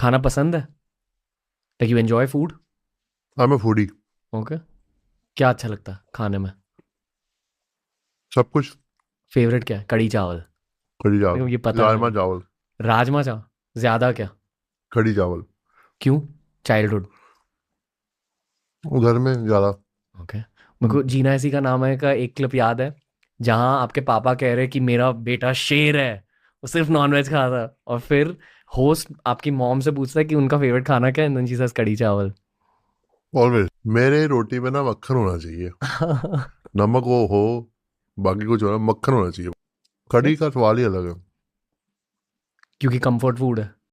खाना पसंद है? Like you enjoy food? I am a foodie. Okay. क्या अच्छा लगता है खाने में? सब कुछ। फेवरेट क्या है? कड़ी चावल? कढ़ी मेरे को चावल। ये पता है। राजमा चावल। राजमा चावल ज्यादा क्या? कढ़ी चावल। क्यों? चाइल्डहुड? उधर में ज़्यादा। ओके। मेरे को जीना ऐसी का नाम है का एक क्लिप याद है, जहाँ आपके पापा कह रहे कि मेरा बेटा शेर है, वो सिर्फ नॉनवेज खाता है, और फिर होस्ट आपकी मॉम से पूछता है कि उनका फेवरेट खाना क्या है, एंड शी सेज कड़ी चावल। ऑलवेज मेरे रोटी में ना मक्खन होना चाहिए। नमक वो हो, बाकी कुछ हो ना, मक्खन होना चाहिए। कढ़ी का सवाल ही अलग है। क्योंकि कंफर्ट फूड है।